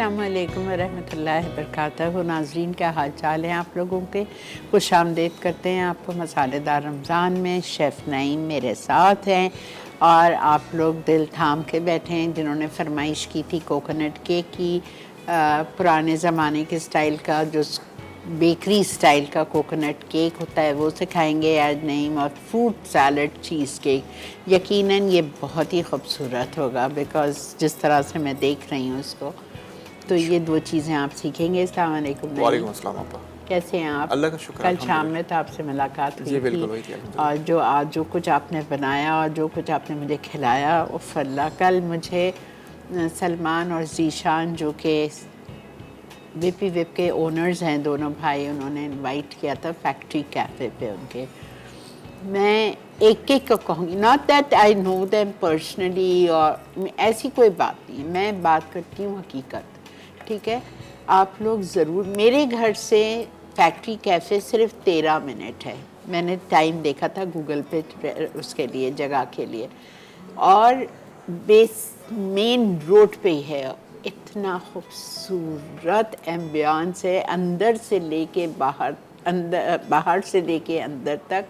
अस्सलामुअलैकुम वरहमतुल्लाहि वबरकातुहू। नाज़रीन, क्या हाल चाल है आप लोगों के? खुशामदीद करते हैं आपको मसालेदार रमज़ान में। शेफ़ नईम मेरे साथ हैं और आप लोग दिल थाम के बैठे हैं जिन्होंने फरमाइश की थी कोकोनट केक की, पुराने ज़माने के स्टाइल का, जो बेकरी स्टाइल का कोकोनट केक होता है वो सिखाएंगे आज नईम, और फ्रूट सैलड चीज़ केक। यकीनन ये बहुत ही खूबसूरत होगा बिकॉज़ जिस तरह से मैं देख रही हूँ उसको, तो ये दो चीज़ें आप सीखेंगे। अस्सलाम वालेकुम। वालेकुम अस्सलाम आपा। कैसे हैं आप? अल्लाह का शुक्र। कल शाम में तो आपसे मुलाकात हुई थी और जो कुछ आपने बनाया और जो कुछ आपने मुझे खिलाया, उफ़ अल्लाह। कल मुझे सलमान और ज़ीशान जो कि विपी विप के ओनर्स हैं, दोनों भाई, उन्होंने इनवाइट किया था फैक्ट्री कैफ़े पे उनके। मैं एक एक को कहूँगी, not that I know them personally, और ऐसी कोई बात नहीं, मैं बात करती हूँ हकीकत, ठीक है? आप लोग ज़रूर, मेरे घर से फैक्ट्री कैफ़े सिर्फ 13 मिनट है, मैंने टाइम देखा था गूगल पे उसके लिए, जगह के लिए, और मेन रोड पे ही है। इतना खूबसूरत एम्बियंस है, अंदर से लेके बाहर, बाहर से लेके अंदर तक,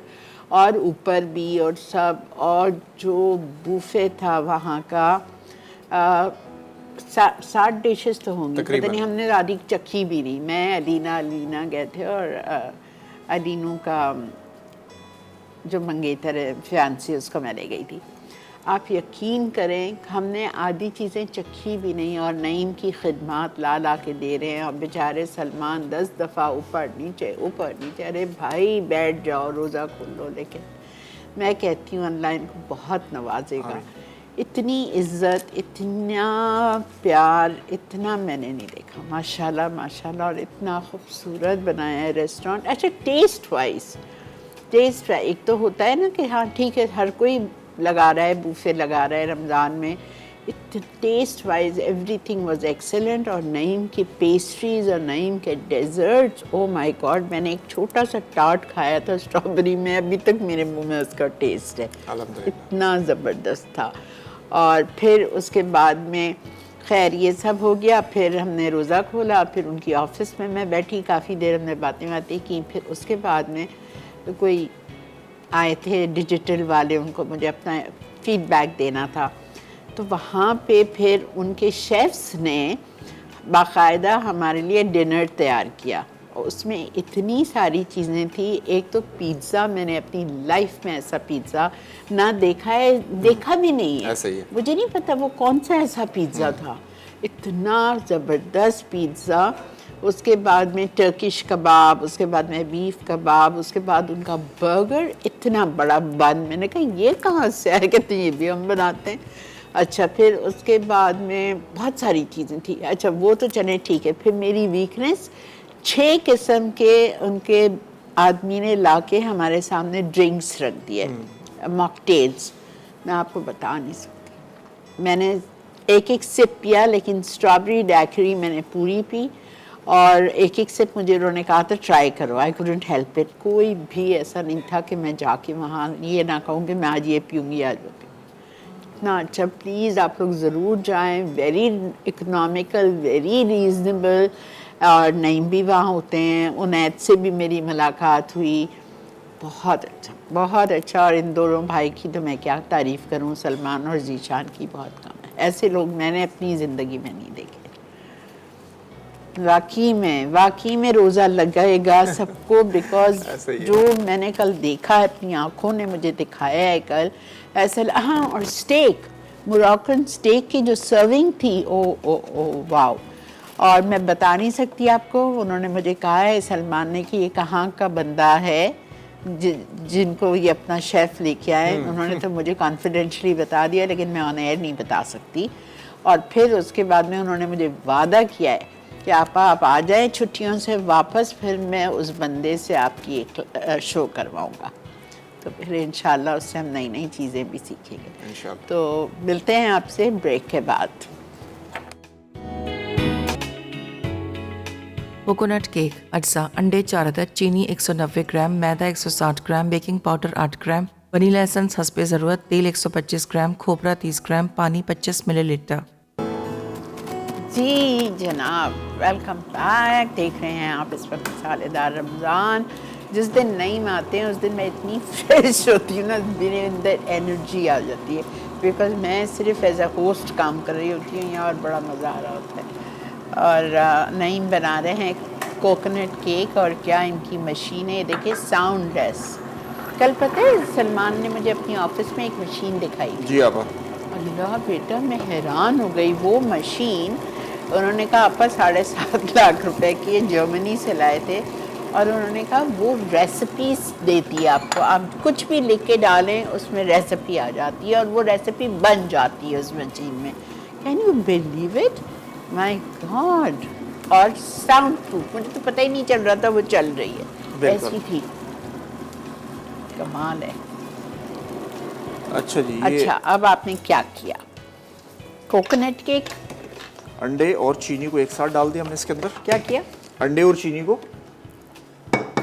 और ऊपर भी, और सब। और जो बूफे था वहाँ का, 60 डिशेस तो होंगी, पता नहीं, हमने आधी चखी भी नहीं। मैं अलीना गए थे, और अलीनू का जो मंगेतर है फियांसी, उसको मैं ले गई थी। आप यकीन करें, हमने आधी चीज़ें चखी भी नहीं, और नईम की खिदमत ला के दे रहे हैं, और बेचारे सलमान 10 दफ़ा ऊपर नीचे। अरे भाई बैठ जाओ, रोज़ा खोल लो। लेकिन मैं कहती हूँ अल्लाह इनको बहुत नवाजेगा। इतनी इज़्ज़त, इतना प्यार, इतना मैंने नहीं देखा, माशाल्लाह माशाल्लाह। और इतना खूबसूरत बनाया है रेस्टोरेंट। अच्छा, टेस्ट वाइज, एक तो होता है ना कि हाँ ठीक है, हर कोई लगा रहा है, बूफे लगा रहा है रमज़ान में। Taste wise everything was excellent. और नईम की पेस्ट्रीज़ और नईम के डेजर्ट्स, ओ माय गॉड। मैंने एक छोटा सा टार्ट खाया था स्ट्रॉबेरी में, अभी तक मेरे मुंह में उसका टेस्ट है, इतना ज़बरदस्त था। और फिर उसके बाद में खैर ये सब हो गया, फिर हमने रोज़ा खोला, फिर उनकी ऑफिस में मैं बैठी, काफ़ी देर हमने बातें की। फिर उसके बाद में कोई आए थे डिजिटल वाले, उनको मुझे अपना फीडबैक देना था, तो वहाँ पे फिर उनके शेफ्स ने बाकायदा हमारे लिए डिनर तैयार किया, और उसमें इतनी सारी चीज़ें थी। एक तो पिज़्ज़ा, मैंने अपनी लाइफ में ऐसा पिज़्ज़ा ना देखा है, देखा भी नहीं है, ऐसा ही है। मुझे नहीं पता वो कौन सा ऐसा पिज़्ज़ा था, इतना ज़बरदस्त पिज़्ज़ा। उसके बाद में टर्किश कबाब, उसके बाद में बीफ कबाब, उसके बाद उनका बर्गर, इतना बड़ा बन। मैंने कहा ये कहाँ से आया? कहते ये भी हम बनाते हैं। अच्छा, फिर उसके बाद में बहुत सारी चीज़ें थी। अच्छा, वो तो चले ठीक है। फिर मेरी वीकनेस, 6 किस्म के उनके आदमी ने ला के हमारे सामने ड्रिंक्स रख दिए, मॉकटेल्स। मैं आपको बता नहीं सकती, मैंने एक सिप पिया, लेकिन स्ट्रॉबेरी डैक्री मैंने पूरी पी, और एक सिप मुझे उन्होंने कहा था ट्राई करो। I couldn't help it. कोई भी ऐसा नहीं था कि मैं जाके वहाँ ये ना कहूँ कि मैं आज ये पीऊँगी, आज वो पीऊँगी। इतना अच्छा, प्लीज़ आप लोग ज़रूर जाएं। Very economical, very reasonable. और नईम भी वहाँ होते हैं, उनैद से भी मेरी मुलाकात हुई, बहुत अच्छा, बहुत अच्छा। और इन दोनों भाई की तो मैं क्या तारीफ़ करूँ, सलमान और ज़ीशान की बहुत कम है। ऐसे लोग मैंने अपनी ज़िंदगी में नहीं देखे। वाकई में रोज़ा लगेगा सबको, बिकॉज जो मैंने कल देखा है, अपनी आँखों ने मुझे दिखाया है कल, ऐसा। हाँ, और स्टेक, मोरक्कन स्टेक की जो सर्विंग थी, ओ वाओ। और मैं बता नहीं सकती आपको, उन्होंने मुझे कहा है सलमान ने कि ये कहाँ का बंदा है जिनको ये अपना शेफ़ लेके आए। उन्होंने तो मुझे कॉन्फिडेंशली बता दिया, लेकिन मैं ऑन एयर नहीं बता सकती। और फिर उसके बाद में उन्होंने मुझे वादा किया है कि आप आ जाएं छुट्टियों से वापस, फिर मैं उस बंदे से आपकी एक शो करवाऊँगा, तो फिर इंशाल्लाह उससे हम नई नई चीज़ें भी सीखेंगे। तो मिलते हैं आपसे ब्रेक के बाद। कोकोनट केक अज्जा: अंडे 4 अदद, चीनी 190 ग्राम, मैदा 160 ग्राम, बेकिंग पाउडर 8 ग्राम, वनीला एसेंस हस्बे ज़रूरत, तेल 125 ग्राम, खोपरा 30 ग्राम, पानी 25 मिलीलीटर। जी जनाब, वेलकम बैक। देख रहे हैं आप इस वक्त मसालेदार रमज़ान। जिस दिन नईम आते हैं उस दिन मैं इतनी फ्रेश होती हूँ ना, मेरे अंदर एनर्जी आ जाती है, बिकॉज़ मैं सिर्फ एज अ होस्ट काम कर रही होती हूँ यहाँ, और बड़ा मज़ा आ रहा होता है। और नईम बना रहे हैं कोकोनट केक, और क्या इनकी मशीन है, देखिए साउंडलेस। कल पता है सलमान ने मुझे अपनी ऑफिस में एक मशीन दिखाई थी। जी आपा। अल्लाह बेटा, मैं हैरान हो गई। वो मशीन उन्होंने कहा आपा 7.5 लाख रुपए की है, जर्मनी से लाए थे, और उन्होंने कहा वो रेसिपीज देती है आपको, आप कुछ भी लिख के डालें उसमें रेसिपी आ जाती है, और वो रेसिपी बन जाती है उस मशीन में। Can you believe it? My God. और साउंड प्रूफ, मुझे तो पता ही नहीं चल रहा था वो चल रही है, ऐसी थी। कमाल है। अच्छा जी, ये अच्छा, अब आपने क्या किया? कोकोनट केक अंडे और चीनी को एक साथ डाल दिया हमने इसके अंदर। क्या किया? अंडे और चीनी को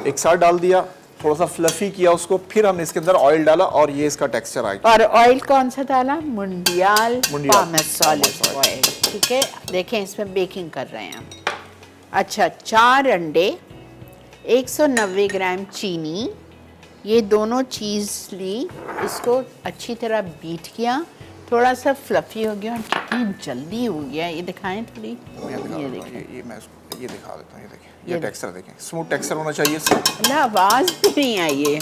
एक साथ डाल दिया, थोड़ा सा फ्लफी किया उसको, फिर हमने इसके अंदर ऑयल डाला और ये इसका टेक्सचर आएगा। और ऑयल कौन सा डाला? Mundial pomace olive oil. ठीक है, देखें इसमें बेकिंग कर रहे हैं हम। अच्छा, 4 अंडे, 190 ग्राम चीनी, ये दोनों चीज़ ली, इसको अच्छी तरह बीट किया, थोड़ा सा फ्लफी हो गया। कितनी जल्दी हो गया, ये दिखाएं थोड़ी। ये देखें, ये मैं इसको ये दिखा देता हूँ। ये देखिए, ये टेक्सचर देखें, स्मूथ टेक्सचर होना चाहिए इसका। अल्लाह, आवाज़ भी नहीं आई है।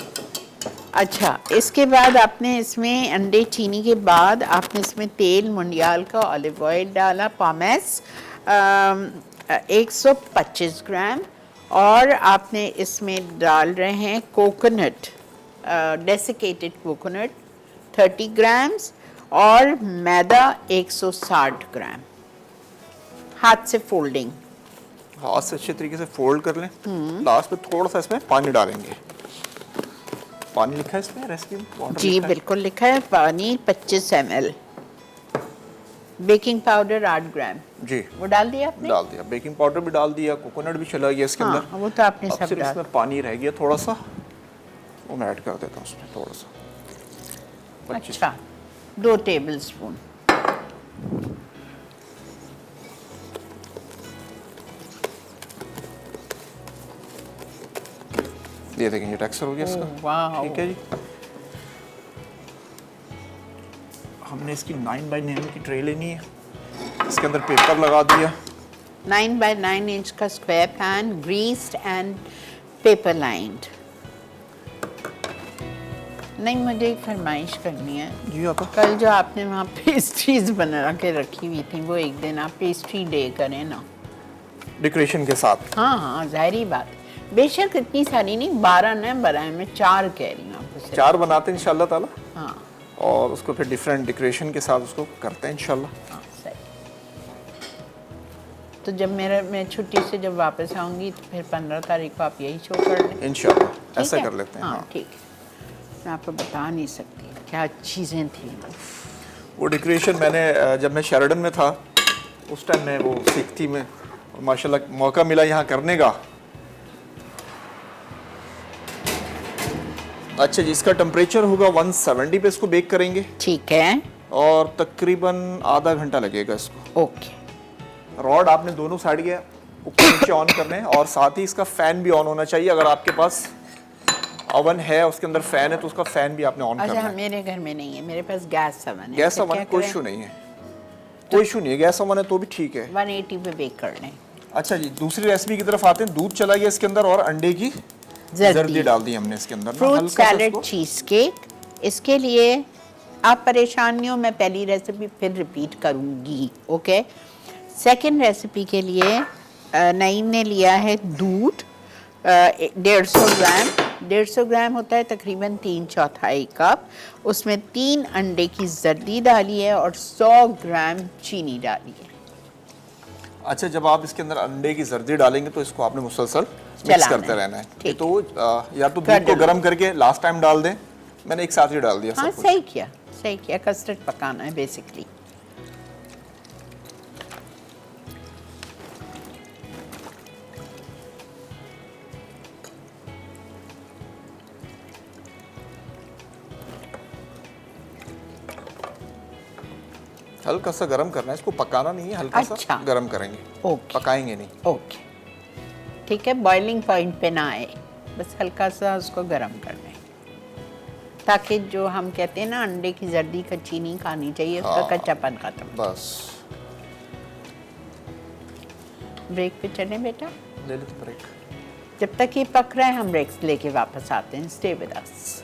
अच्छा, इसके बाद आपने इसमें अंडे चीनी के बाद आपने इसमें तेल मुंडियाल का ऑलिव ऑयल डाला, पामेस 125 ग्राम, और आपने इसमें डाल रहे हैं कोकोनट, डेसिकेटेड कोकोनट 30 ग्राम्स, और मैदा 160 ग्राम। हाथ से फोल्डिंग, हाथ से अच्छे तरीके से फोल्ड कर लें। लास्ट में थोड़ा सा इसमें पानी डालेंगे। पानी लिखा है इसमें रेसिपी में? जी बिल्कुल लिखा है, पानी 25 ml। बेकिंग पाउडर 8 ग्राम। जी, वो डाल दिया आपने? डाल दिया। बेकिंग पाउडर भी डाल दिया, कोकोनट भी चला गया इसके हाँ, अंदर। वो तो आपने अब सब सिर्फ डाल। इसमें पानी रह गया थोड़ा सा, वो मैं ऐड कर देता हूँ उसमें थोड़ा सा। अच्छा, 2 टेबल स्पून। ये देखें, ये टेक्सचर हो गया इसका। वाह, ठीक है जी। हमने इसकी 9x9 की ट्रे लेनी है, इसके अंदर पेपर लगा दिया। 9x9 इंच का square pan, greased and paper lined. नहीं, मुझे एक फरमाइश करनी है। जी आपा। कल जो आपने वहाँ पेस्ट्रीज बना के रखी हुई थी, वो एक दिन आप पेस्ट्री डे करें ना, डेकोरेशन के साथ। हाँ हाँ, ज़ाहिरी बात। बेशक इतनी सारी नहीं, 12 न बनाए, मैं 4 कह रही हूँ आपको सिर्फ। 4 बनाते हैं इंशाल्लाह ताला, हाँ और उसको फिर डिफरेंट डेकोरेशन के साथ उसको करते हैं इंशाल्लाह। हाँ, सही। तो जब मैं छुट्टी से जब वापस आऊँगी तो फिर 15 तारीख को आप यही शो कर लें इंशाल्लाह ऐसा ठीक है? कर लेते हैं। हाँ ठीक है। मैं आपको बता नहीं सकती क्या चीज़ें थी। वो डेकोरेशन मैंने जब मैं शेराडन में था उस टाइम मैं वो सीखती में, और माशाल्लाह मौका मिला यहाँ करने का। अच्छा जी, इसका टेम्परेचर होगा 170 पे इसको बेक करेंगे, ठीक है, और तकरीबन आधा घंटा लगेगा इसको। ओके। रॉड आपने दोनों साइड के ऊपर नीचे ऑन करने हैं, और साथ ही इसका फैन भी ऑन होना चाहिए। अगर आपके पास ओवन है, उसके अंदर फैन है, तो उसका फैन भी आपने ऑन करना अच्छा, है। मेरे घर में नहीं है, मेरे पास गैस ओवन है। गैस तो ओवन क्या है, कोई करें? इशू नहीं है, कोई इशू नहीं है। गैस ओवन है तो भी ठीक है। 180 पे बेक कर लें। अच्छा जी, दूसरी रेसिपी की तरफ आते हैं। दूध चला गया इसके अंदर, और अंडे की जर्दी डाल दी हमने इसके अंदर। फ्रूट सैलेड चीज़ केक, इसके लिए आप परेशान नहीं हो, मैं पहली रेसिपी फिर रिपीट करूँगी, ओके। सेकंड रेसिपी के लिए नईम ने लिया है दूध 150 ग्राम। 150 ग्राम होता है तकरीबन 3/4 कप। उसमें 3 अंडे की जर्दी डाली है और 100 ग्राम चीनी डाली है। अच्छा, जब आप इसके अंदर अंडे की जर्दी डालेंगे तो इसको आपने मुसलसल मिक्स करते रहना है। ठीक। तो या तो दूध को गर्म करके लास्ट टाइम डाल दें, मैंने एक साथ ही डाल दिया। हाँ, सब कुछ सही किया, सही किया। कस्टर्ड पकाना है बेसिकली। हल्का सा गरम करना है, इसको पकाना नहीं है, हल्का अच्छा। सा गरम करेंगे, ओके पकाएंगे नहीं। ओके, ठीक है, बॉइलिंग पॉइंट पे ना आए, बस हल्का सा उसको गरम करना है, ताकि जो हम कहते हैं ना अंडे की जर्दी का चीनी खानी चाहिए, उसका हाँ, कच्चापन खत्म। बस ब्रेक पे चले बेटा, ले लो ब्रेक। जब तक ये पक रहा है हम ब्रेक्स लेके वापस आते हैं। Stay with us.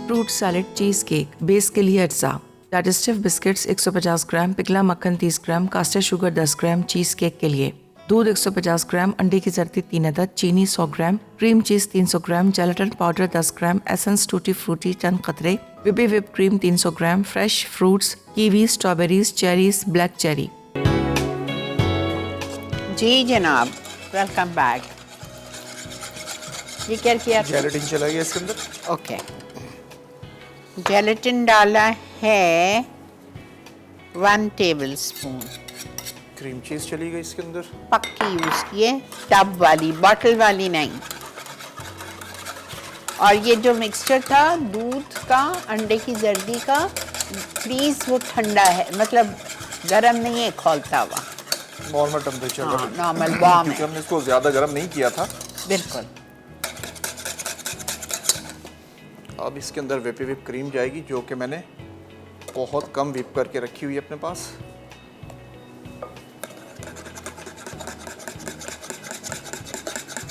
Fruit salad cheese cake base के लिए अज्जा डाइजेस्टिव बिस्किट्स 150 ग्राम, पिघला मक्खन 30 ग्राम, कास्टर शुगर 10 ग्राम। चीज़ केक के लिए दूध 150 ग्राम, अंडे की जर्दी 3 अदद, चीनी 100 gram, cream cheese 300 gram, gelatin powder 10 gram, essence tutti frutti चंद कतरे, whip cream 300 gram, fresh fruits kiwi, strawberries, cherries, black cherry. जी जनाब, वेलकम बैक। ये क्या किया? जेलेटिन चला गया इसके अंदर। ओके, जेलेटिन डाला है 1 टेबलस्पून। क्रीम चीज चली गई इसके अंदर। पक्की यूज किए, टब वाली, बॉटल वाली नहीं। और ये जो मिक्सचर था दूध का, अंडे की जर्दी का, प्लीज वो ठंडा है, मतलब गरम नहीं है, खौलता हुआ नॉर्मल टेम्परेचर हाँ, पर, नॉर्मल वार्म क्योंकि है, हमने इसको ज्यादा गर्म नहीं किया था। बिल्कुल। अब इसके अंदर विप क्रीम जाएगी, जो कि मैंने बहुत कम विप करके रखी हुई है अपने पास।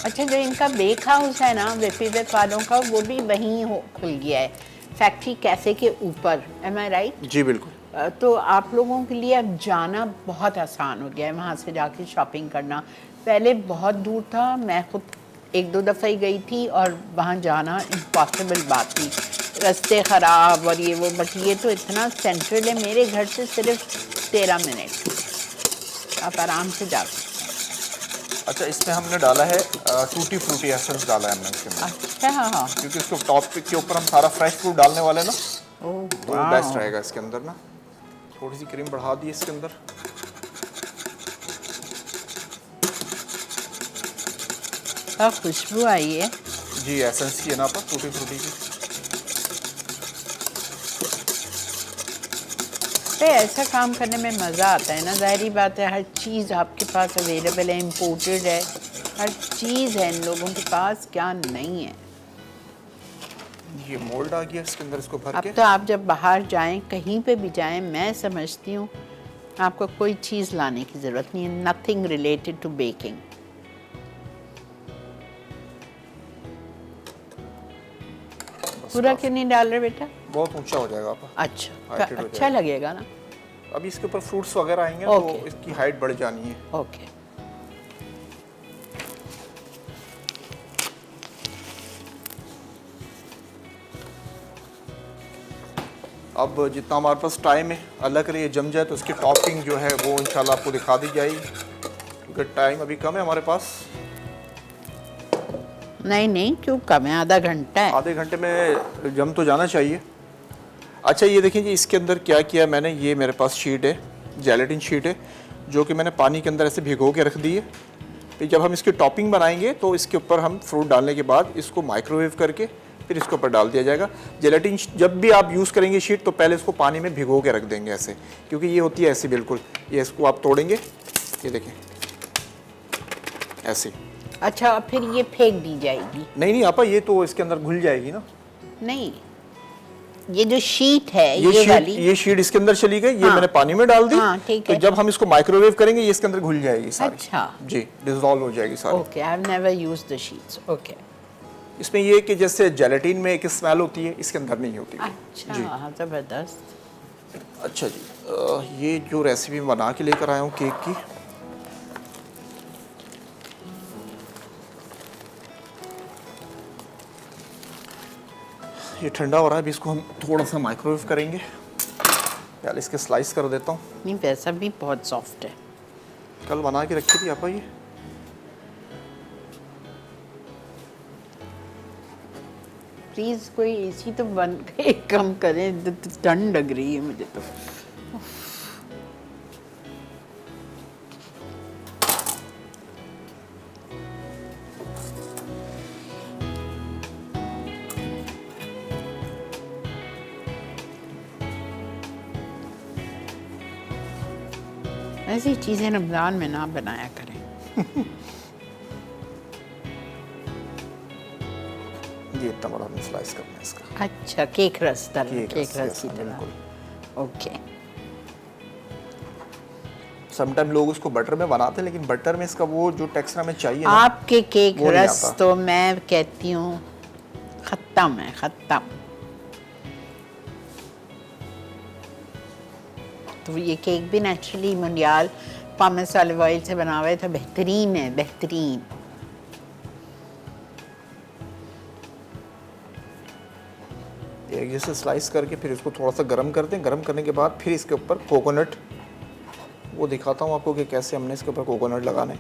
अच्छा, जो इनका बेक हाउस है ना विप वालों का, वो भी वहीं खुल गया है, फैक्ट्री कैफे के ऊपर। एम आई राइट? जी बिल्कुल। तो आप लोगों के लिए अब जाना बहुत आसान हो गया है, वहाँ से जाके शॉपिंग करना। पहले बहुत दूर था, मैं खुद 1-2 दफ़ा ही गई थी और वहाँ जाना इम्पॉसिबल बात थी, रास्ते ख़राब और ये वो। बट ये तो इतना सेंट्रल है, मेरे घर से सिर्फ 13 मिनट, आप आराम से जा सकते। अच्छा, इसमें हमने डाला है टूटी फ्रूटी एसेंस डाला है हमने इसके अंदर। अच्छा हाँ, क्योंकि इसको टॉप के ऊपर हम सारा फ्रेश फ्रूट डालने वाले हैं ना, ओह तो वो बेस्ट रहेगा इसके अंदर ना। थोड़ी सी क्रीम बढ़ा दी इसके अंदर। क्या खुशबू आई है। जी, एसेंस की है ना पर टूटी फ्रूटी की। तो ऐसा काम करने में मज़ा आता है ना, ज़ाहिरी बात है, हर चीज़ आपके पास अवेलेबल है, इम्पोर्टेड है, हर चीज़ है इन लोगों के पास, क्या नहीं है। ये मोल्ड आ गया इसके अंदर, इसको भर अब के। तो आप जब बाहर जाएं, कहीं पे भी जाएं, मैं समझती हूँ आपको कोई चीज़ लाने की ज़रूरत नहीं है, नथिंग रिलेटेड टू बेकिंग। पूरा क्यों नहीं डाल रहे बेटा? बहुत ऊंचा हो जाएगा आप। अच्छा, Heighted हो अच्छा लगेगा ना। अभी इसके ऊपर फ्रूट्स वगैरह आएंगे Okay. तो इसकी हाइट बढ़ जानी है। ओके, अब जितना हमारे पास टाइम है, अल्लाह करे ये जम जाए तो उसकी टॉपिंग जो है वो इंशाल्लाह आपको दिखा दी जाएगी, क्योंकि टाइम अभी कम है हमारे पास। नहीं क्यों कम है, आधा घंटा है। आधे घंटे में जम तो जाना चाहिए। अच्छा, ये देखिए जी, इसके अंदर क्या किया मैंने, ये मेरे पास शीट है, जेलेटिन शीट है, जो कि मैंने पानी के अंदर ऐसे भिगो के रख दी है। फिर जब हम इसकी टॉपिंग बनाएंगे तो इसके ऊपर हम फ्रूट डालने के बाद इसको माइक्रोवेव करके फिर इसके ऊपर डाल दिया जाएगा। जेलेटिन जब भी आप यूज़ करेंगे शीट, तो पहले इसको पानी में भिगो के रख देंगे ऐसे, क्योंकि ये होती है ऐसी बिल्कुल, ये इसको आप तोड़ेंगे, ये देखें ऐसे। अच्छा, फिर ये फेंक दी जाएगी? नहीं आपा, ये तो इसके अंदर घुल जाएगी ना। नहीं, ये जो शीट है ये वाली, ये शीट इसके अंदर चली गई, ये हाँ, मैंने पानी में डाल दी। हाँ, ठीक तो है। जब हम इसको माइक्रोवेव करेंगे ये इसके अंदर घुल जाएगी सारी। अच्छा जी, डिसॉल्व हो जाएगी सारी। Okay, I have never used the sheets. Okay, इसमें ये कि जैसे जेलेटिन में एक स्मेल होती है, इसके अंदर नहीं होती। अच्छा, जी। हाँ, जबरदस्त। अच्छा जी, ये जो रेसिपी बना के लेकर आया हूँ केक की, ये ठंडा हो रहा है, अभी इसको हम थोड़ा सा माइक्रोवेव करेंगे। पहले इसके स्लाइस कर देता हूँ। नहीं, वैसा भी बहुत सॉफ्ट है। कल बना के रखी थी आपा ये। प्लीज कोई एसी तो बंद कम करें, ठंड लग रही है मुझे तो। ऐसी चीज़ें रमज़ान में ना बनाया करें। ये इतना बड़ा हमने स्लाइस करना है इसका। अच्छा, केक रस तरह, केक रस yes, की तरह। बिल्कुल। ओके। समटाइम लोग उसको बटर में बनाते हैं, लेकिन बटर में इसका वो जो टेक्सचर हमें चाहिए ना, आपके केक वो नहीं रस आता। तो मैं कहती हूँ ख़त्म है, ख़त्म। तो ये केक भी नेचुरली मुंडियाल पामस ऑलिव ऑयल से बना हुआ है, तो बेहतरीन है, बेहतरीन। एक जैसे स्लाइस करके फिर इसको थोड़ा सा गर्म करते हैं। गर्म करने के बाद फिर इसके ऊपर कोकोनट, वो दिखाता हूँ आपको कि कैसे हमने इसके ऊपर कोकोनट लगाने।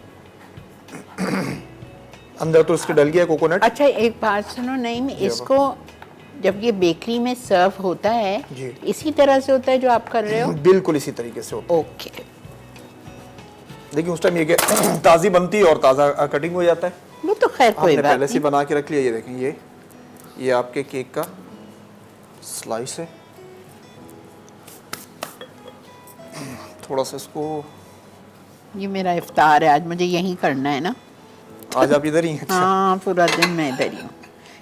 अंदर तो इसके डल गया कोकोनट। अच्छा, एक बात सुनो, नहीं इसको जब ये बेकरी में सर्व होता है जी। इसी तरह से होता है जो आप कर रहे हो? बिल्कुल इसी तरीके से होता है। ओके। देखिए उस टाइम ये ताज़ी बनती है और ताज़ा कटिंग हो जाता है। वो तो खैर कोई हमने बात पहले से नहीं। बना के रख लिया। ये देखें, ये आपके केक का स्लाइस है। थोड़ा सा इसको, ये मेरा इफ्तार है आज, मुझे यही करना है ना। आज आप इधर ही हैं? अच्छा। हाँ, पूरा दिन मैं इधर ही हूँ।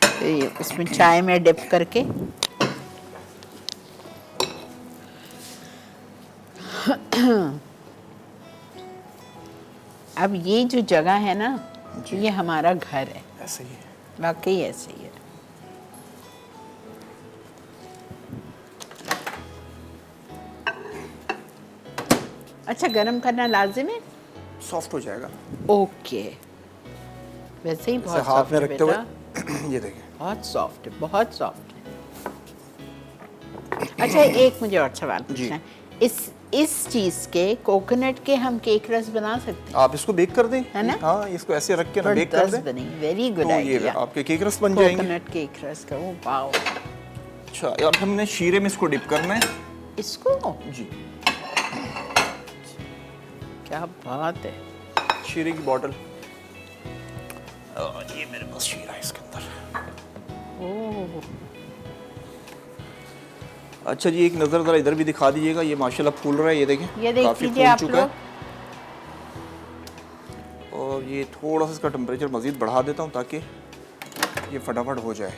तो ये इसमें चाय में डिप करके अब ये जो जगह है ना, ये हमारा घर है। ऐसे ही है। वाकई ऐसे ही है। अच्छा, गरम करना लाजिम है? सॉफ्ट हो जाएगा। ओके। वैसे ही बहुत हाथ सॉफ्ट में है रखते हुए बेटा, ये देखें, बहुत सॉफ्ट है, बहुत सॉफ्ट है। अच्छा, एक मुझे और सवाल पूछना है। इस चीज के, कोकोनट के हम केक रस बना सकते हैं? आप इसको बेक कर दें, है ना? हाँ, इसको ऐसे रख के ना बेक कर दें, वेरी गुड तो ये आइडिया। आपके केक रस बन जाएंगे। कोकोनट केक रस का, वो वाओ। अच्छा, अब हमने शीरे में इसको डिप करना है। इसको जी, क्या बात है। शीरे की बॉटल, ये मेरे पास शीरा है इसके अंदर। ओह, अच्छा जी, एक नज़र ज़रा इधर भी दिखा दीजिएगा। ये माशाल्लाह फूल रहा है, ये देखें, ये देख काफ़ी लीजिए फूल आप चुका लोग। है। और ये थोड़ा सा इसका टेम्परेचर मज़ीद बढ़ा देता हूँ ताकि ये फटाफट हो जाए।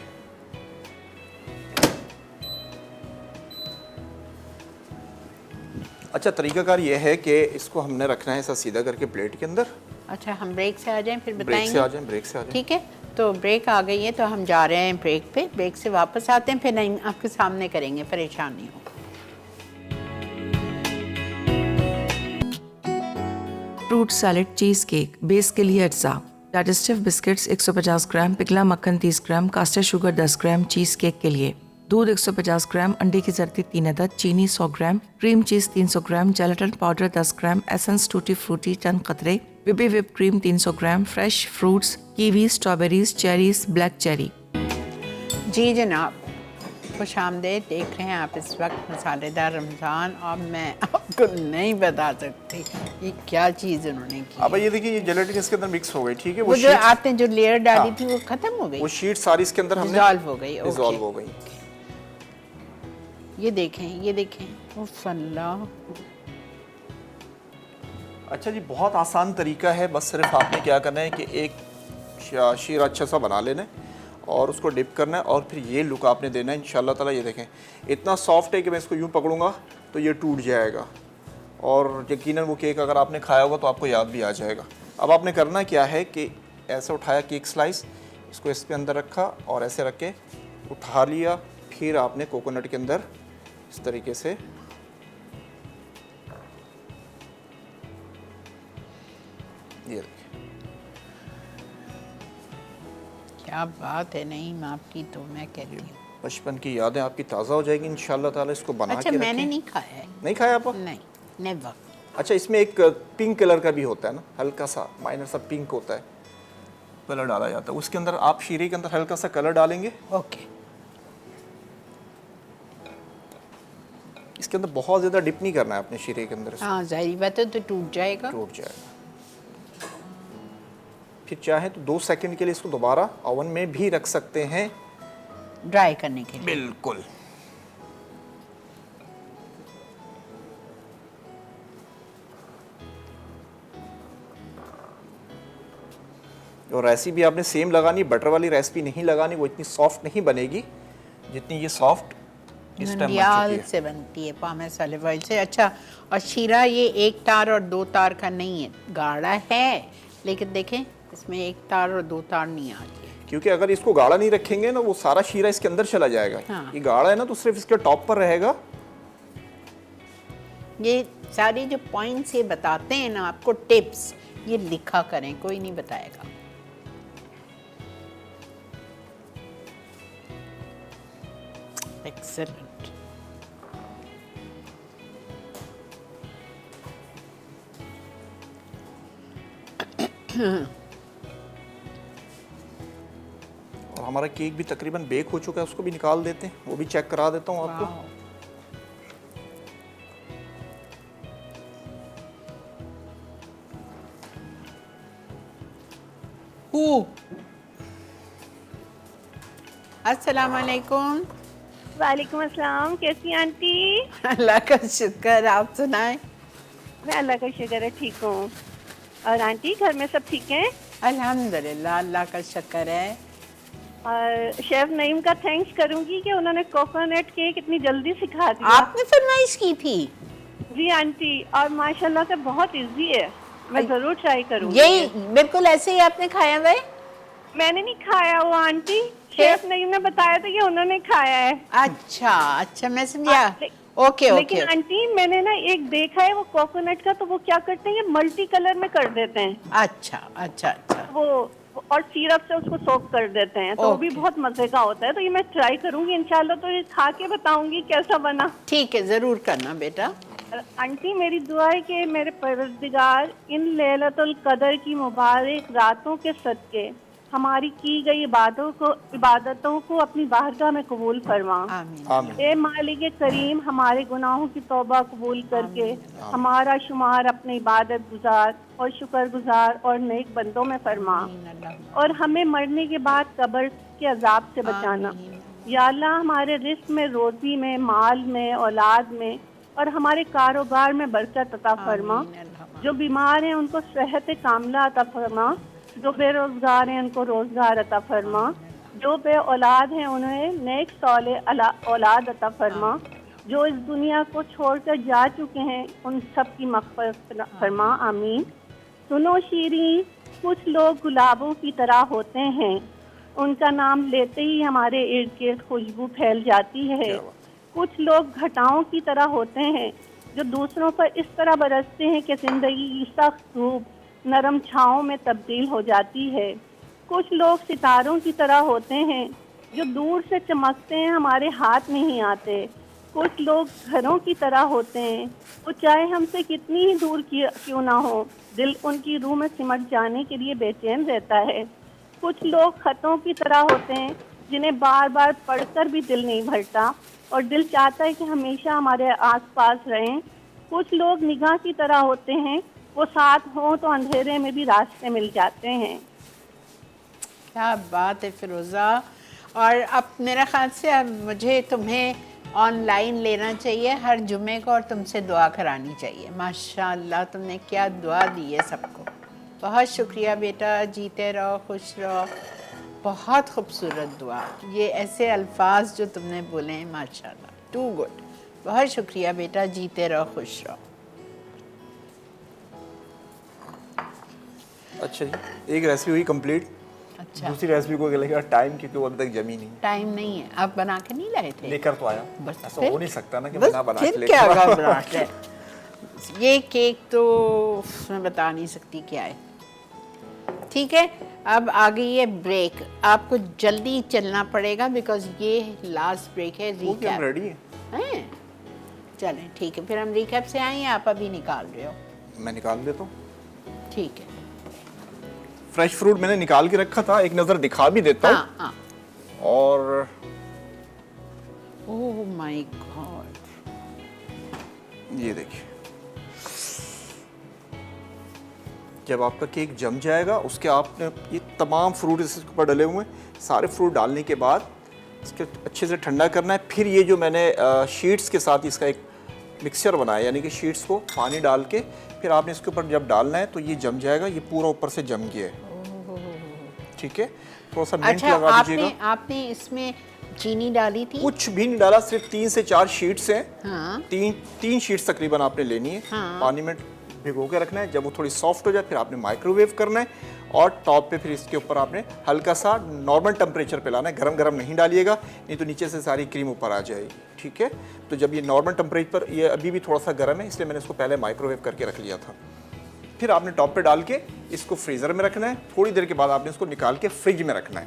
अच्छा, तरीकाकार ये है कि इसको हमने रखना है ऐसा सीधा करके प्लेट के अंदर। अच्छा, हम ब्रेक से आ जाएं फिर ब्रेक बताएंगे। से आ जाएं, ब्रेक से आ जाएं। ठीक है, तो ब्रेक आ गई है तो हम जा रहे हैं ब्रेक पे। ब्रेक से वापस आते हैं, फिर नहीं आपके सामने करेंगे, परेशान नहीं हो। Fruit salad cheese cake base के लिए अज्जा: डाइजेस्टिव बिस्किट्स 150 ग्राम, पिघला मक्खन 30 ग्राम, कास्टर शुगर 10 ग्राम। चीज़ केक के लिए दूध 150 ग्राम, अंडे की जर्दी 3 अदद, चीनी 100 gram, cream cheese 300 gram, gelatin powder 10 gram, essence tutti frutti चंद कतरे, whip cream 300 gram, fresh fruits kiwi, strawberries, cherries, black cherry. जी जनाब, खुश आमदेद। देख रहे हैं आप इस वक्त मसालेदार रमज़ान, और मैं आपको नहीं बता सकती ये क्या चीज़ उन्होंने की। अब ये देखिए, ये जेलेटिन इसके अंदर मिक्स हो गई। ठीक है, वो जो शीट्स, आपने जो लेयर डाली हाँ, थी वो खत्म हो गई, वो शीट सारी इसके अंदर हमने डिसॉल्व हो गई। Dissolve okay. हो गई। ये देखें, ये देखें, उफ़ अल्लाह। अच्छा जी, बहुत आसान तरीका है। बस सिर्फ आपने क्या करना है कि एक शीरा अच्छा सा बना लेना है और उसको डिप करना है, और फिर ये लुक आपने देना है इंशाल्लाह ताला। ये देखें, इतना सॉफ्ट है कि मैं इसको यूँ पकड़ूंगा तो ये टूट जाएगा, और यकीनन वो केक अगर आपने खाया होगा तो आपको याद भी आ जाएगा। अब आपने करना क्या है कि ऐसे उठाया केक स्लाइस, इसको इसके अंदर रखा और ऐसे रख के उठा लिया। फिर आपने कोकोनट के अंदर इस तरीके से ये क्या बात है, नहीं आपकी तो मैं कहती हूँ। बचपन की यादें आपकी ताज़ा हो जाएगी इंशाल्लाह ताला। इसको बना अच्छा, के मैंने रखें। नहीं खाया है। नहीं खाया आप? नहीं, नेवर। अच्छा, इसमें एक पिंक कलर का भी होता है ना, हल्का सा माइनर सा पिंक होता है, कलर डाला जाता है उसके अंदर। आप शीरे के अंदर हल्का सा कलर डालेंगे। ओके। इसके अंदर बहुत ज़्यादा डिप नहीं करना है अपने शीरे के अंदर, हाँ, जाहिर बात है, तो टूट जाएगा। टूट जाएगा। फिर चाहे तो 2 सेकंड के लिए इसको दोबारा ओवन में भी रख सकते हैं, ड्राई करने के लिए। बिल्कुल। और रेसिपी आपने सेम लगानी, बटर वाली रेसिपी नहीं लगानी, वो इतनी सॉफ्ट नहीं बनेगी जितनी ये सॉफ्ट इस टाइम बन नंदियाल चुकी है। से बनती है, पामेस ऑलिव ऑयल से। अच्छा, और शीरा ये 1 तार और 2 तार का नहीं है, गाढ़ा है, लेकिन देखें इसमें 1 तार और 2 तार नहीं आ रही है। क्योंकि अगर इसको गाढ़ा नहीं रखेंगे ना वो सारा शीरा इसके अंदर चला जाएगा। हाँ। ये गाढ़ा है ना तो सिर्फ इसके टॉप पर रहेगा। ये सारी जो पॉइंट्स ये बताते हैं ना आपको, टिप्स, ये लिखा करें, कोई नहीं बताएगा। एक्सेलेंट। और हमारा केक भी तकरीबन बेक हो चुका है, उसको भी निकाल देते हैं, वो भी चेक करा देता हूँ आपको। वाओ। अस्सलाम वालेकुम। वालेकुम अस्सलाम। कैसी हैं आंटी? अल्लाह का शुक्र, आप सुनाएं। मैं अल्लाह का शुक्र है ठीक हूँ। और आंटी घर में सब ठीक हैं? अल्हम्दुलिल्लाह, अल्लाह का शुक्र है। और शेफ नईम का थैंक्स करूंगी कि उन्होंने कोकोनट केक इतनी जल्दी सिखा दिया। आपने फरमाइश की थी? जी आंटी, और माशाल्लाह से बहुत इजी है, मैं जरूर ट्राई करूंगी। यही बिल्कुल ऐसे ही आपने खाया हुआ है? मैंने नहीं खाया वो आंटी, शेफ नईम ने बताया था कि उन्होंने खाया है। अच्छा अच्छा, मैं समझा। ले- ओके लेकिन ओके। आंटी मैंने ना एक देखा है वो कोकोनट का, तो वो क्या करते हैं, ये मल्टी कलर में कर देते हैं अच्छा अच्छा अच्छा। वो, और सिरप से उसको सोक कर देते हैं, तो वो भी ओके। बहुत मजे का होता है। तो ये मैं ट्राई करूंगी इंशाल्लाह, तो ये खा के बताऊंगी कैसा बना। ठीक है, जरूर करना बेटा। और आंटी मेरी दुआ है कि मेरे परवरदिगार इन लैलतुल कदर की मुबारक रातों के सदके हमारी की गई इबादतों को अपनी बारगाह में कबूल फरमा। आमीन। आमीन। ए मालिक करीम, हमारे गुनाहों की तौबा कबूल करके हमारा शुमार अपने इबादत गुजार और शुक्रगुजार और नेक बंदों में फरमा, आमीन, अल्लाह। और हमें मरने के बाद कब्र के अजाब से बचाना। आमीन। या अल्लाह हमारे रिस्क में, रोजी में, माल में, औलाद में और हमारे कारोबार में बरकत अता फरमा। आमीन, अल्लाह। जो बीमार हैं उनको सेहत कामिला अता फरमा, जो बेरोजगार हैं उनको रोजगार अता फरमा, जो बे औलाद हैं उन्हें नेक सौले औलाद अता फरमा, जो इस दुनिया को छोड़कर जा चुके हैं उन सब की मग़फ़िरत फरमा। आमीन। सुनो शीरीं, कुछ लोग गुलाबों की तरह होते हैं, उनका नाम लेते ही हमारे इर्द गिर्द खुशबू फैल जाती है। कुछ लोग घटाओं की तरह होते हैं जो दूसरों पर इस तरह बरसते हैं कि जिंदगी की सख्त धूप नरम छाँव में तब्दील हो जाती है। कुछ लोग सितारों की तरह होते हैं जो दूर से चमकते हैं, हमारे हाथ नहीं आते। कुछ लोग घरों की तरह होते हैं, वो चाहे हमसे कितनी ही दूर क्यों ना हो, दिल उनकी रूह में सिमट जाने के लिए बेचैन रहता है। कुछ लोग खतों की तरह होते हैं जिन्हें बार बार पढ़कर भी दिल नहीं भरता और दिल चाहता है कि हमेशा हमारे आसपास रहें। कुछ लोग निगाह की तरह होते हैं, वो साथ हों तो अंधेरे में भी रास्ते मिल जाते हैं। क्या बात है फिरोज़ा। और अब मेरा ख्याल से अब मुझे तुम्हें ऑनलाइन लेना चाहिए हर जुमे को और तुमसे दुआ करानी चाहिए। माशाल्लाह, तुमने क्या दुआ दी है सबको। बहुत शुक्रिया बेटा, जीते रहो, खुश रहो। बहुत खूबसूरत दुआ, ये ऐसे अल्फाज जो तुमने बोले हैं, माशाल्लाह, टू गुड। बहुत शुक्रिया बेटा, जीते रहो, खुश रहो। अच्छा जी, एक रेसिपी हुई कंप्लीट। अच्छा, दूसरी रेसिपी को लगेगा टाइम, क्योंकि वो अभी तक जमी नहीं। टाइम नहीं है, आप बना के नहीं लाए थे? लेकर तो आया, बस ऐसा फिर? हो नहीं सकता ना कि बस बिना बना फिर के क्या लेकर घबराहट है। ये केक तो मैं बता नहीं सकती क्या है। ठीक है, अब आ गई है ब्रेक। आपको जल्दी चलना पड़ेगा बिकॉज ये लास्ट ब्रेक है। वो क्या रिकैप रेडी है? हैं? चलें ठीक है, फिर हम रिकैप से आए हैं, आप अभी निकाल रहे हो? मैं निकाल देता हूँ। ठीक है। फ्रेश फ्रूट मैंने निकाल के रखा था, एक नज़र दिखा भी देता हूँ। हाँ हाँ। और ओह माय गॉड, ये देखिए, जब आपका केक जम जाएगा उसके आपने ये तमाम फ्रूट इसके ऊपर डले हुए हैं, सारे फ्रूट डालने के बाद इसके अच्छे से ठंडा करना है। फिर ये जो मैंने शीट्स के साथ इसका एक मिक्सचर बनाया, यानी कि शीट्स को पानी डाल के फिर आपने इसके ऊपर जब डालना है तो ये जम जाएगा। ये पूरा ऊपर से जम गया है। ठीक है, थोड़ा सा मिंट अच्छा, लगा दीजिएगा। आपने इसमें चीनी डाली थी? कुछ भी नहीं डाला, सिर्फ 3 से 4 शीट्स हैं। हाँ। तीन शीट्स तकरीबन आपने लेनी है। हाँ। पानी में भिगो के रखना है। जब वो थोड़ी सॉफ्ट हो जाए फिर आपने माइक्रोवेव करना है, और टॉप पे फिर इसके ऊपर आपने हल्का सा नॉर्मल टेम्परेचर पे लाना है। गरम गरम नहीं डालिएगा, नहीं तो नीचे से सारी क्रीम ऊपर आ जाएगी, ठीक है। तो जब ये नॉर्मल टेम्परेचर पर, ये अभी भी थोड़ा सा गर्म है इसलिए मैंने इसको पहले माइक्रोवेव करके रख लिया था। फिर आपने टॉप पे डाल के इसको फ्रीज़र में रखना है। थोड़ी देर के बाद आपने इसको निकाल के फ्रिज में रखना है।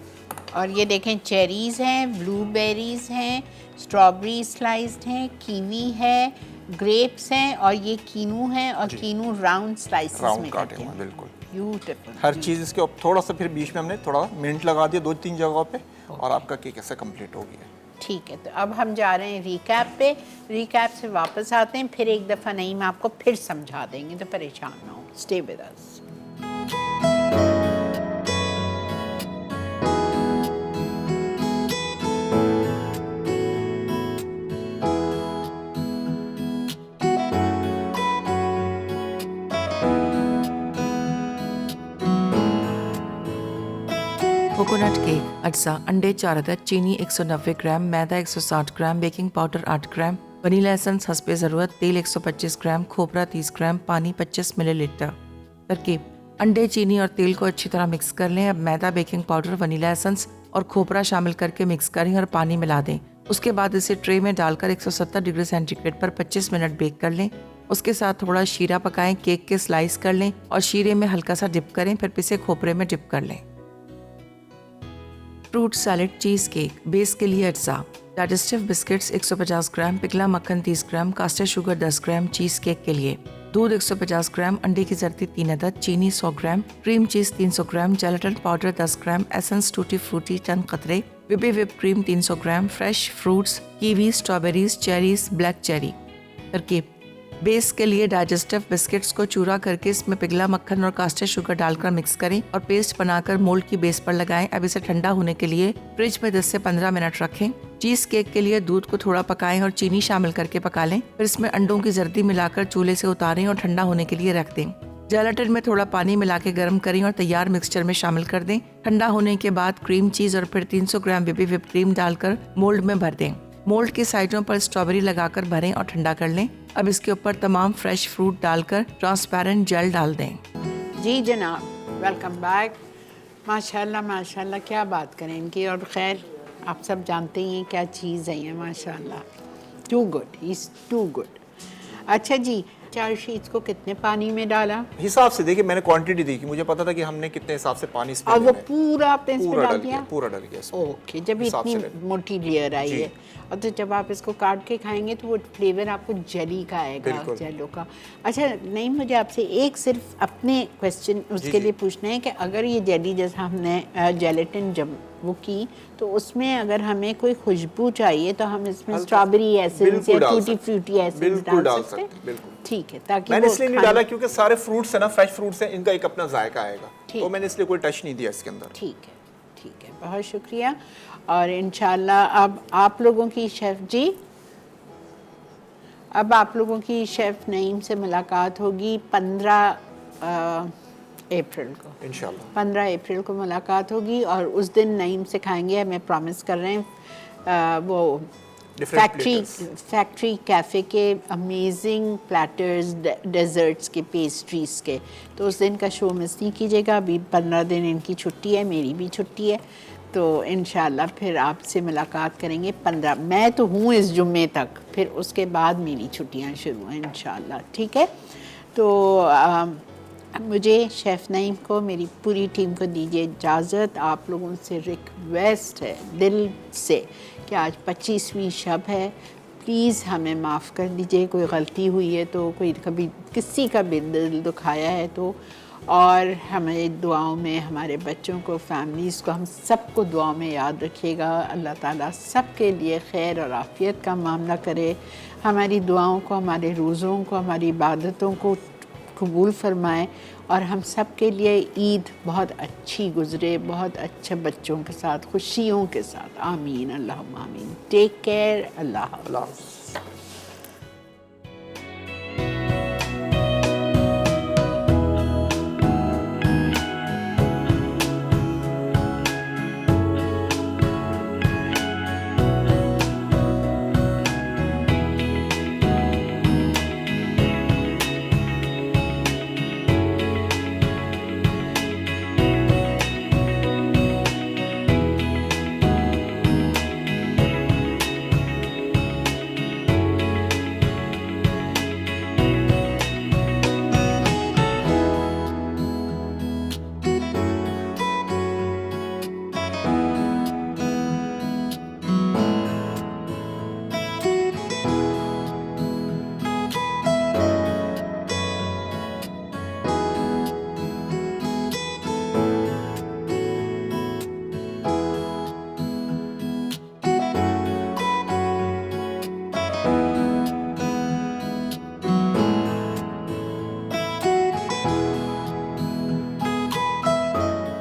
और ये देखें, चेरीज हैं, ब्लूबेरीज हैं, स्ट्रॉबेरी स्लाइस्ड हैं, कीवी है, ग्रेप्स हैं, और ये कीनू है, और कीनू राउंड स्लाइसेस में राउंड काटे काटे हुए, हैं। बिल्कुल। ब्यूटीफुल। हर चीज़ इसके थोड़ा सा फिर बीच में हमने थोड़ा मिंट लगा दिया 2-3 जगहों पे, और आपका केक ऐसे कंप्लीट हो गया। ठीक है, तो अब हम जा रहे हैं रिकैप पे। रिकैप से वापस आते हैं, फिर एक दफ़ा नहीं मैं आपको फिर समझा देंगे, तो परेशान ना हो। Stay with us. Coconut cake अज्जा, अंडे 4 अदद, चीनी 190 ग्राम, मैदा 160 ग्राम, बेकिंग पाउडर 8 ग्राम, वनीला एसेंस हस्बे ज़रूरत, तेल 125 ग्राम, खोपरा 30 ग्राम, पानी 25 मिलीलीटर। तरकीब: अंडे, चीनी और तेल को अच्छी तरह मिक्स कर लें। अब मैदा, बेकिंग पाउडर, वनीला एसेंस और खोपरा शामिल करके मिक्स करें और पानी मिला दें। उसके बाद इसे ट्रे में डालकर 170 डिग्री सेंटीग्रेड पर 25 मिनट बेक कर लें। उसके साथ थोड़ा शीरा पकाएं, केक के स्लाइस कर लें और शीरे में हल्का सा डिप करें, फिर पिसे खोपरे में डिप कर लें। Fruit salad cheese cake, base के लिए अज्जा: डाइजेस्टिव बिस्किट्स 150 ग्राम, पिघला मक्खन 30 ग्राम, कास्टर शुगर 10 ग्राम। चीज़ केक के लिए दूध 150 ग्राम, अंडे की जर्दी 3 अदद, चीनी 100 gram, cream cheese 300 gram, gelatin powder 10 gram, essence tutti frutti चंद कतरे, whip cream 300 gram, fresh fruits, kiwi, strawberries, cherries, black cherry. तरकीब: बेस के लिए डाइजेस्टिव बिस्किट्स को चूरा करके इसमें पिघला मक्खन और कास्टर शुगर डालकर मिक्स करें और पेस्ट बनाकर मोल्ड की बेस पर लगाएं। अब इसे ठंडा होने के लिए फ्रिज में 10 से 15 मिनट रखें। चीज़ केक के लिए दूध को थोड़ा पकाएं और चीनी शामिल करके पका लें। फिर इसमें अंडों की जर्दी मिलाकर चूल्हे से उतारें और ठंडा होने के लिए रख दें। जेलेटिन में थोड़ा पानी मिला के गर्म करें और तैयार मिक्सचर में शामिल कर दें। ठंडा होने के बाद क्रीम चीज़ और फिर 300 ग्राम विप क्रीम डालकर मोल्ड में भर दें। मोल्ड की साइडों पर स्ट्रॉबेरी लगाकर भरें और ठंडा कर लें। अब इसके ऊपर तमाम फ्रेश फ्रूट डालकर ट्रांसपेरेंट जेल डाल दें। जी जनाब, वेलकम बैक। माशाल्लाह माशाल्लाह, क्या बात करें इनकी। और खैर, आप सब जानते ही हैं क्या चीज़ है ये, माशाल्लाह, too good, he is too good. अच्छा जी, 4 शीट्स को कितने पानी में डाला? हिसाब से देखिए, मैंने क्वांटिटी दी कि मुझे पता था कि हमने कितने हिसाब से पानी इसमें और वो लेना है। पूरा आपने इसमें डाल दिया? पूरा डाल दिया इसमें। ओके, जब हिसाब इतनी से लेना। मोटी लेयर आई जी। है, और तो जब आप इसको काट के खाएंगे तो वो फ्लेवर आपको जेली का आएगा, बिल्कुल। जेलो का। अच्छा, नहीं, मुझे आपसे एक सिर्फ अपने क्वेश्चन उसके लिए पूछना है कि अगर ये जेली जैसा हमने जेलेटिन जब वो की, तो उसमें अगर हमें कोई खुशबू चाहिए तो हम इसमें स्ट्रॉबेरी एसेंस या टूटी फ्रूटी एसेंस डाल सकते हैं? बिल्कुल। ठीक है, ताकि मैंने वो इसलिए नहीं डाला क्योंकि सारे फ्रूट्स है ना, फ्रेश फ्रूट्स हैं, इनका एक अपना जायका आएगा, तो मैंने इसलिए कोई टच नहीं दिया इसके अंदर। ठीक है, ठीक है, बहुत शुक्रिया। और इंशाल्लाह अब आप लोगों की शेफ़ जी, अब आप लोगों की शेफ़ नईम से मुलाकात होगी 15 अप्रैल को। इंशाल्लाह 15 अप्रैल को मुलाकात होगी, और उस दिन नईम से खाएंगे, हमें प्रॉमिस कर रहे हैं, वो फैक्ट्री कैफ़े के अमेजिंग प्लेटर्स, डेजर्ट्स के, पेस्ट्रीज़ के। तो उस दिन का शो मिस नहीं कीजिएगा। अभी 15 दिन इनकी छुट्टी है, मेरी भी छुट्टी है, तो इंशाल्लाह फिर आपसे मुलाकात करेंगे 15। मैं तो हूँ इस जुम्मे तक, फिर उसके बाद मेरी छुट्टियाँ शुरू हैं इंशाल्लाह, ठीक है। तो मुझे शेफ़ नईम को, मेरी पूरी टीम को दीजिए इजाज़त। आप लोगों से रिक्वेस्ट है दिल से कि आज 25वीं शब है, प्लीज़ हमें माफ़ कर दीजिए, कोई गलती हुई है तो, कोई कभी किसी का भी दिल दुखाया है तो, और हमारे दुआओं में हमारे बच्चों को, फैमिलीज़ को, हम सबको दुआओं में याद रखिएगा। अल्लाह ताला सबके लिए खैर और आफ़ियत का मामला करे, हमारी दुआओं को, हमारे रोज़ों को, हमारी इबादतों को कबूल फरमाए, और हम सब के लिए ईद बहुत अच्छी गुज़रे, बहुत अच्छे बच्चों के साथ, खुशियों के साथ। आमीन, अल्लाहुम्मा आमीन। टेक केयर, अल्लाह हाफ़िज़।